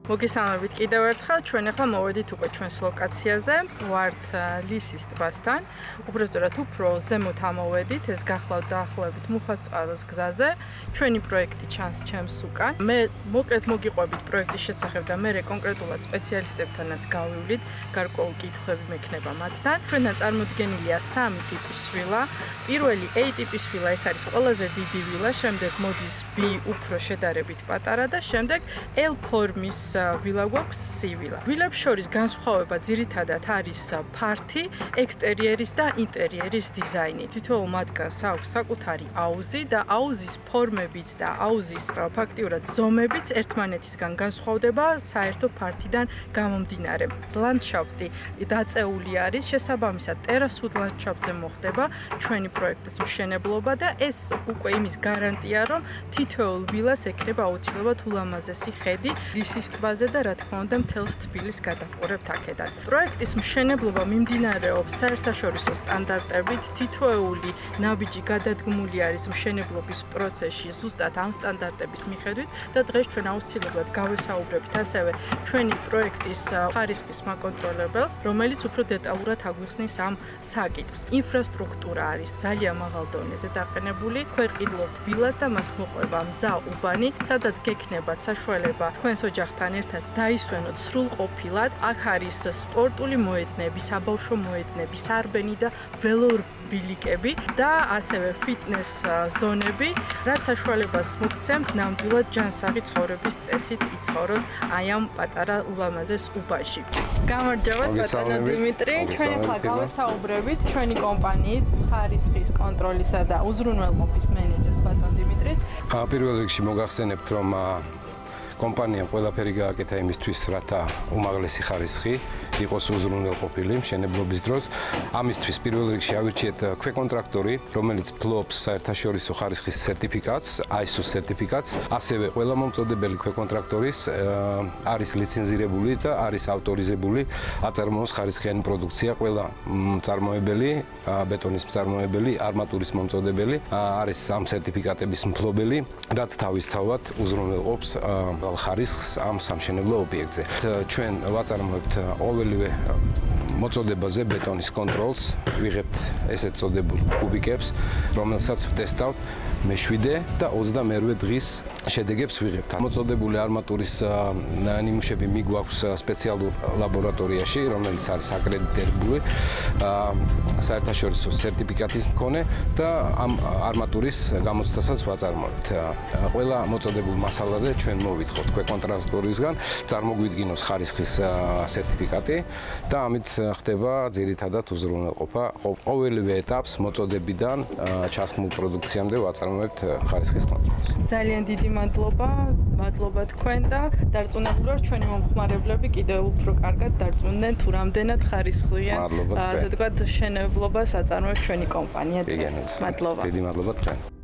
მოგესალმებით კიდევ ერთხელ, ჩვენ ახლა მოვედით უკვე ჩვენს ლოკაციაზე, ვართ ლისის ტბასთან. უბრალოდ უფრო ზემოთ ამოვედით, ეს გახლავთ დაახლოებით მუხაწყაროს გზაზე. ჩვენი პროექტი ჩანს ჩემს უკან. მე მოკლედ მოგიყვებით პროექტის შესახებ და მე კონკრეტულად სპეციალისტებთანაც გავივლით, გარკვეულ კითხვები მექნება მათთან. ჩვენთან წარმოდგენილია 3 ტიპის ვილა. პირველი A ტიპის ვილა, ეს არის ყველაზე დიდი ვილა, შემდეგ მოდის B უფრო შედარებით პატარა და შემდეგ L ფორმის ვილა გვაქვს C ვილა. ვილებს შორის განსხვავება ძირითადად არის ფართი, ექსტერიერის და ინტერიერის დიზაინი. თითოეულ მათგანს აქვს საკუთარი აუზი და აუზის ფორმებიც და აუზის ფაქტიურად ზომებიც ერთმანეთისგან განსხვავდება საერთო ფართიდან გამომდინარე. ლანდშაფტი დაწეული არის, შესაბამისად ტერასულ ლანდშაფტზე მოხდება ჩვენი პროექტის მშენებლობა და ეს უკვე იმის გარანტია, რომ თითოეულ ვილას ექნება აუცილებლად ულამაზესი ხედი ლისის ტბაზე და რა თქმა უნდა მთელს თბილის გადაყურებთ აქედან. პროექტის მშენებლობა მიმდინარეობს საერთაშორისო სტანდარტებით, თითოეული ნაბიჯი გადადგმული არის მშენებლობის პროცესში ზუსტად ამ სტანდარტების მიხედვით და დღეს ჩვენ აუცილებლად გავესაუბრებთ ასევე ჩვენი პროექტის ხარისხის მაკონტროლებელს, რომელიც უფრო დეტალურად აგვიხსნის ამ საკითხს. ინფრასტრუქტურა არის ძალიან მაღალ დონეზე დაყენებული, გვერყიდულობთ ვილას და მას მოყვება მზა უბანი, სადაც გექნებათ საშუალება თქვენს ოჯახთან ერთად დაისვენოთ სრულყოფილად. აქ არის სპორტული მოედნები, საბავშვო მოედნები, სარბენი და ველობილიკები და ასევე ფიტნეს ზონები, რაც საშუალებას მოგცემთ ნამდვილად ჯანსაღი ცხოვრების წესით იცხოვროთ აი ამ პატარა ულამაზეს უბანში. გამარჯობა ბატონო დიმიტრი, ჩვენ ახლა გავესაუბრებით ჩვენი კომპანიის ხარისხის კონტროლისა და უზრუნველყოფის მენეჯერს ბატონ დიმიტრის. პირველ რიგში მოგახსენებთ, რომ კომპანიამ ყველაფერი გააკეთა იმისთვის, რათა უმაღლესი ხარისხი იყოს უზრუნველყოფილი მშენებლობის დროს. ამისთვის პირველ რიგში ავირჩიეთ ქვეკონტრაქტორი, რომელიც ფლობს საერთაშორისო ხარისხის სერტიფიკატს, ISO სერტიფიკატს. ასევე ყველა მომწოდებელი ქვეკონტრაქტორის არის ლიცენზირებული და არის ავტორიზებული აწარმოოს ხარისხიანი პროდუქცია. ყველა მწარმოებელი, ბეტონის მწარმოებელი, არმატურის მომწოდებელი არის ამ სერტიფიკატების მფლობელი, რაც თავისთავად უზრუნველყოფს ხარისხს ამ სამშენებლო ობიექტზე. ჩვენ ვაწარმოებთ ყოველივე მოწოდებაზე ბეტონის კონტროლს, ვიღებთ ესეთ წოდებულ კუბიკებს, რომელსაც ვტესტავთ მე-7 და 28 დღის შედეგებს ვიღებთ. მოწოდებული არმატურის ნიმუშები მიგვაქვს სპეციალურ ლაბორატორიაში, რომელიც არის აკრედიტებული საერთაშორისო სერტიფიკატის მქონე და ამ არმატურის გამოცდასაც ვაწარმოებთ. ყველა მოწოდებულ მასალაზე ჩვენ მოვითხოთ ქვეკონტრაქტორისგან, წარმოგვიდგინოს ხარისხის სერტიფიკატი და ამით ხდება ძირითადად უზრუნველყოფა. ყოველივე ეტაპს მოწოდებიდან ჩასხმულ პროდუქციამდე ვაწარმოებთ ხარისხის კონტროლს. ძალიან დიდი მადლობა თქვენ და დარწმუნებული ვარ ჩვენი მომხმარებლები კიდევ უფრო კარგად დარწმუნდნენ თუ რამდენად ხარისხიან ასე ვთქვათ მშენებლობას აწარმოებს ჩვენი კომპანია. მადლობა. დიდი მადლობა თქვენ.